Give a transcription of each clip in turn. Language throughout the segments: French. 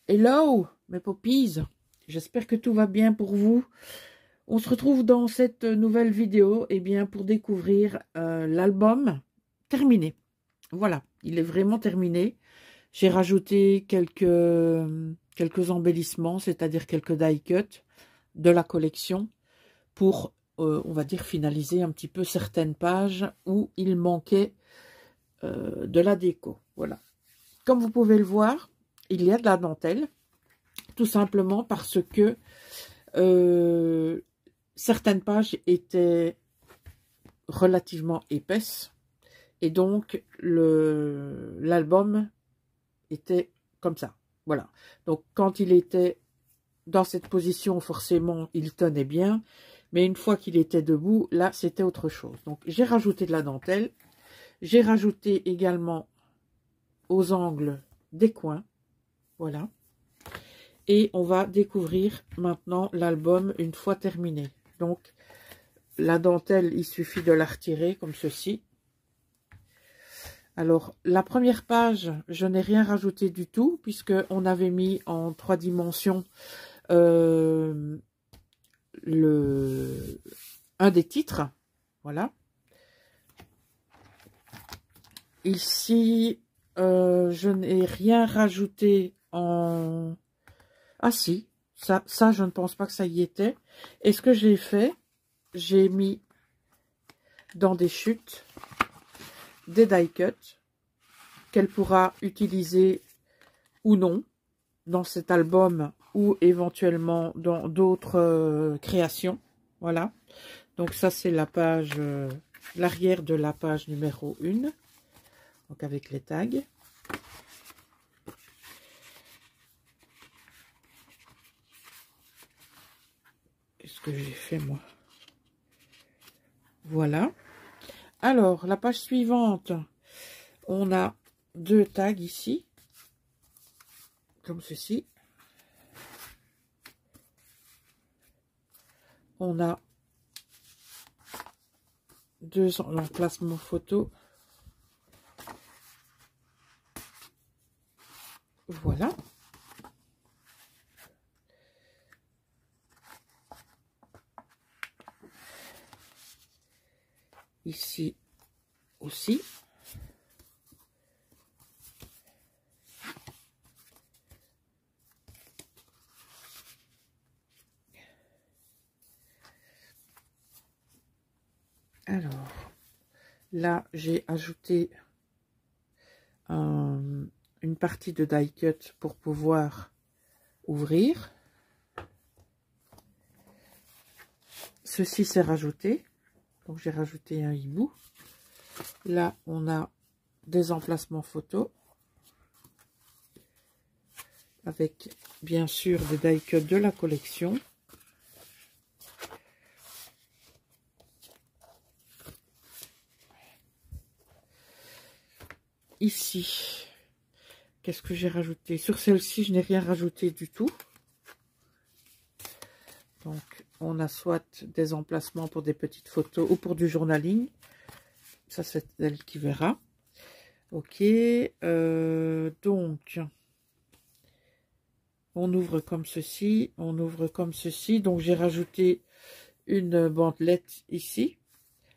Hello, mes poppies, j'espère que tout va bien pour vous. On se retrouve dans cette nouvelle vidéo pour découvrir l'album terminé. Voilà, il est vraiment terminé. J'ai rajouté quelques embellissements, c'est-à-dire quelques die cuts de la collection pour, on va dire, finaliser un petit peu certaines pages où il manquait de la déco. Voilà. Comme vous pouvez le voir, il y a de la dentelle, tout simplement parce que certaines pages étaient relativement épaisses et donc l'album était comme ça. Voilà. Donc quand il était dans cette position, forcément, il tenait bien. Mais une fois qu'il était debout, là, c'était autre chose. Donc j'ai rajouté de la dentelle. J'ai rajouté également aux angles des coins. Voilà. Et on va découvrir maintenant l'album une fois terminé. Donc, la dentelle, il suffit de la retirer comme ceci. Alors, la première page, je n'ai rien rajouté du tout, puisqu'on avait mis en 3 dimensions un des titres. Voilà. Ici, je n'ai rien rajouté en... Ah si, ça, je ne pense pas que ça y était. Et ce que j'ai fait, j'ai mis dans des chutes des die cuts qu'elle pourra utiliser ou non dans cet album ou éventuellement dans d'autres créations. Voilà. Donc ça, c'est la page, l'arrière de la page numéro 1. Donc avec les tags. Qu'est-ce que j'ai fait moi? Voilà. Alors, la page suivante, on a 2 tags ici, comme ceci. On a 2 emplacements photo. Voilà. Ici aussi. Alors, là, j'ai ajouté une partie de die cut pour pouvoir ouvrir. Ceci s'est rajouté. Donc, j'ai rajouté un hibou. Là, on a des emplacements photos. Avec, bien sûr, des die cuts de la collection. Ici, qu'est-ce que j'ai rajouté? Sur celle-ci, je n'ai rien rajouté du tout. Donc, on a soit des emplacements pour des petites photos ou pour du journaling. Ça, c'est elle qui verra. Ok. Donc, on ouvre comme ceci. On ouvre comme ceci. Donc, j'ai rajouté une bandelette ici.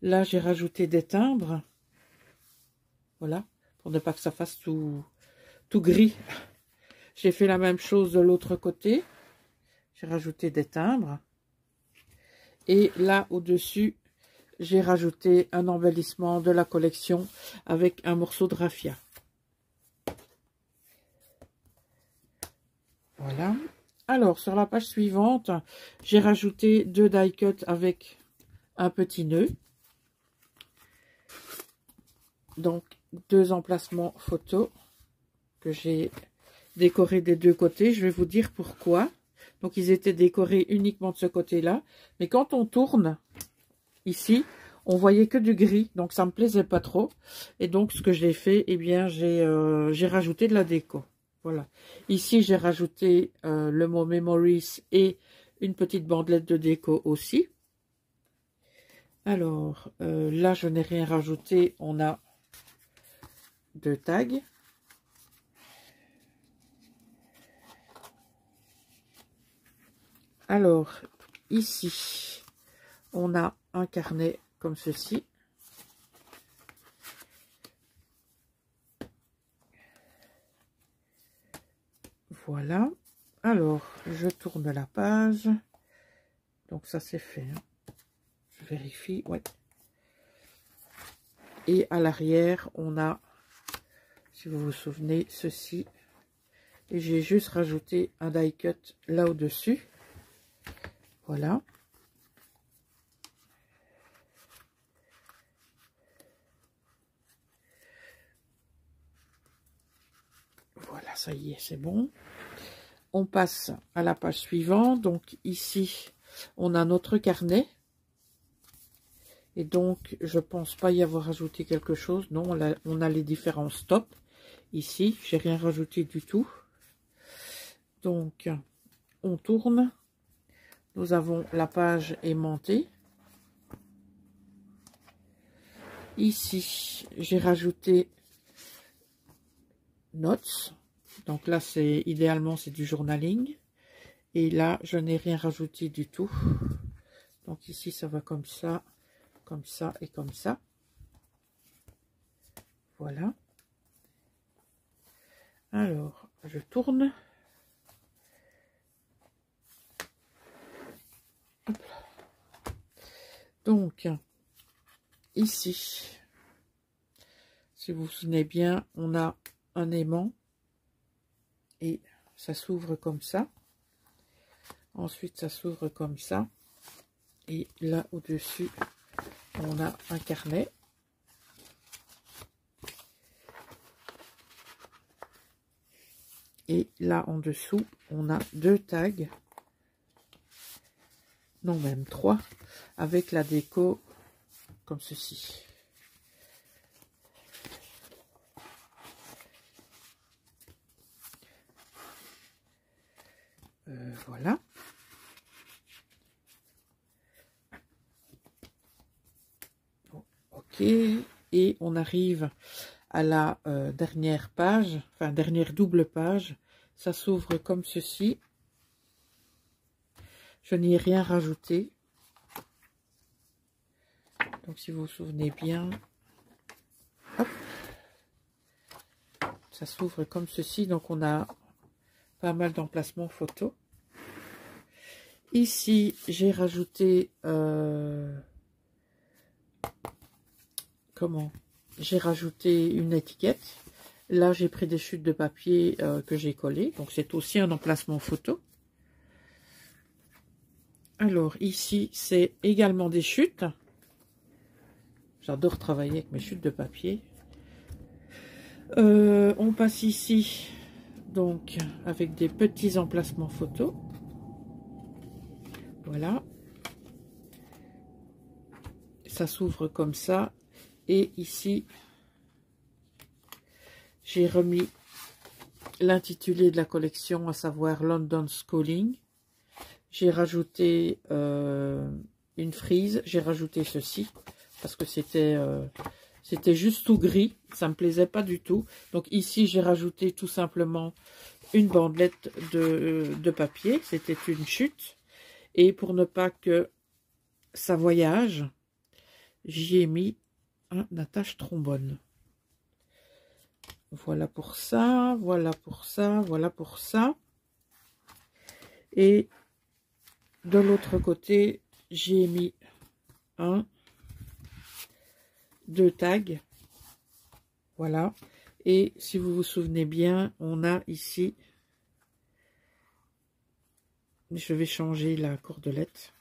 Là, j'ai rajouté des timbres. Voilà. Pour ne pas que ça fasse tout gris. J'ai fait la même chose de l'autre côté. J'ai rajouté des timbres. Et là, au-dessus, j'ai rajouté un embellissement de la collection avec un morceau de raffia. Voilà. Alors, sur la page suivante, j'ai rajouté 2 die cuts avec un petit nœud. Donc, 2 emplacements photos que j'ai décorés des 2 côtés. Je vais vous dire pourquoi. Donc, ils étaient décorés uniquement de ce côté-là. Mais quand on tourne, ici, on voyait que du gris. Donc, ça me plaisait pas trop. Et donc, ce que j'ai fait, eh bien, j'ai rajouté de la déco. Voilà. Ici, j'ai rajouté le mot Memories et une petite bandelette de déco aussi. Alors, là, je n'ai rien rajouté. On a 2 tags. Alors, ici, on a un carnet comme ceci. Voilà. Alors, je tourne la page. Donc, ça, c'est fait. Hein. Je vérifie. Ouais. Et à l'arrière, on a, si vous vous souvenez, ceci. Et j'ai juste rajouté un die cut là au-dessus. Voilà. Voilà, ça y est, c'est bon. On passe à la page suivante. Donc ici, on a notre carnet. Et donc, je pense pas y avoir rajouté quelque chose. Non, on a les différents stops. Ici, j'ai rien rajouté du tout. Donc, on tourne. Nous avons la page aimantée. Ici, j'ai rajouté notes. Donc là, c'est idéalement, c'est du journaling. Et là, je n'ai rien rajouté du tout. Donc ici, ça va comme ça et comme ça. Voilà. Alors, je tourne. Hop. Donc, ici, si vous vous souvenez bien, on a un aimant et ça s'ouvre comme ça. Ensuite, ça s'ouvre comme ça. Et là, au-dessus, on a un carnet. Et là, en dessous, on a 2 tags. Non, même 3. Avec la déco comme ceci. Voilà. Bon, ok. Et on arrive à la dernière page, enfin dernière double page. Ça s'ouvre comme ceci. Je n'y ai rien rajouté. Donc si vous vous souvenez bien, hop, ça s'ouvre comme ceci. Donc on a pas mal d'emplacements photo. Ici, j'ai rajouté j'ai rajouté une étiquette. Là, j'ai pris des chutes de papier que j'ai collées. Donc, c'est aussi un emplacement photo. Alors, ici, c'est également des chutes. J'adore travailler avec mes chutes de papier. On passe ici, donc, avec des petits emplacements photo. Voilà. Ça s'ouvre comme ça. Et ici, j'ai remis l'intitulé de la collection, à savoir London Schooling. J'ai rajouté une frise. J'ai rajouté ceci parce que c'était juste tout gris. Ça me plaisait pas du tout. Donc ici, j'ai rajouté tout simplement une bandelette de papier. C'était une chute. Et pour ne pas que ça voyage, j'y ai mis un attache trombone. Voilà pour ça, voilà pour ça, voilà pour ça. Et de l'autre côté, j'ai mis 2 tags. Voilà. Et si vous vous souvenez bien, on a ici, je vais changer la cordelette.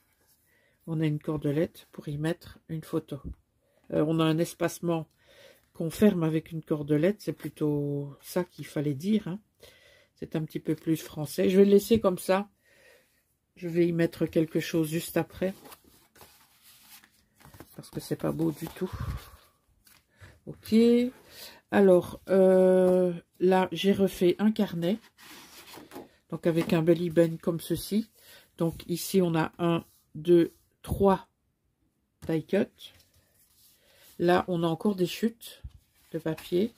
On a une cordelette pour y mettre une photo. On a un espacement qu'on ferme avec une cordelette. C'est plutôt ça qu'il fallait dire. Hein. C'est un petit peu plus français. Je vais le laisser comme ça. Je vais y mettre quelque chose juste après. Parce que c'est pas beau du tout. Ok. Alors, là, j'ai refait un carnet. Donc, avec un belly band comme ceci. Donc, ici, on a 1, 2, 3 die cut. Là, on a encore des chutes de papier.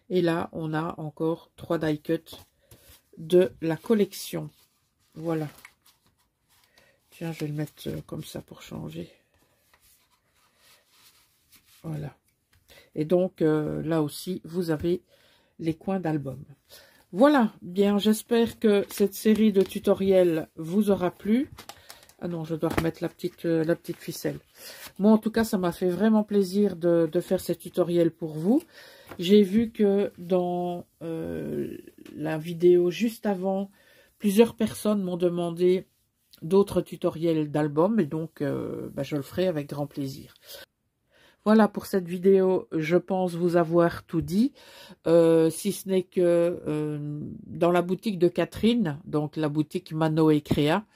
Et là, on a encore 3 die cut de la collection. Voilà. Tiens, je vais le mettre comme ça pour changer. Voilà. Et donc, là aussi, vous avez les coins d'album. Voilà. Bien, j'espère que cette série de tutoriels vous aura plu. Ah non, je dois remettre la petite ficelle. Moi, en tout cas, ça m'a fait vraiment plaisir de faire ces tutoriels pour vous. J'ai vu que dans la vidéo juste avant, plusieurs personnes m'ont demandé d'autres tutoriels d'albums. Et donc, je le ferai avec grand plaisir. Voilà pour cette vidéo, je pense vous avoir tout dit, si ce n'est que dans la boutique de Catherine, donc la boutique Mano et Créa,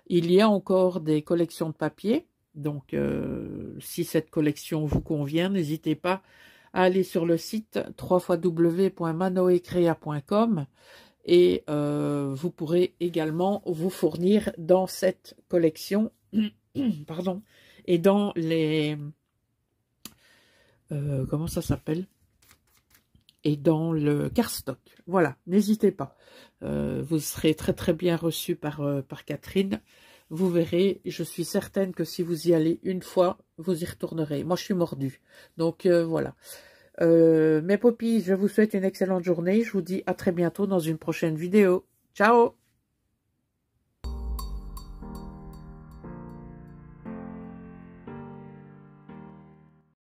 il y a encore des collections de papier. Donc, si cette collection vous convient, n'hésitez pas à aller sur le site www.manoecrea.com et vous pourrez également vous fournir dans cette collection, pardon, et dans les... comment ça s'appelle? Et dans le cardstock. Voilà, n'hésitez pas. Vous serez très très bien reçu par Catherine. Vous verrez, je suis certaine que si vous y allez une fois, vous y retournerez. Moi, je suis mordue. Donc, voilà. Mes popis, je vous souhaite une excellente journée. Je vous dis à très bientôt dans une prochaine vidéo. Ciao!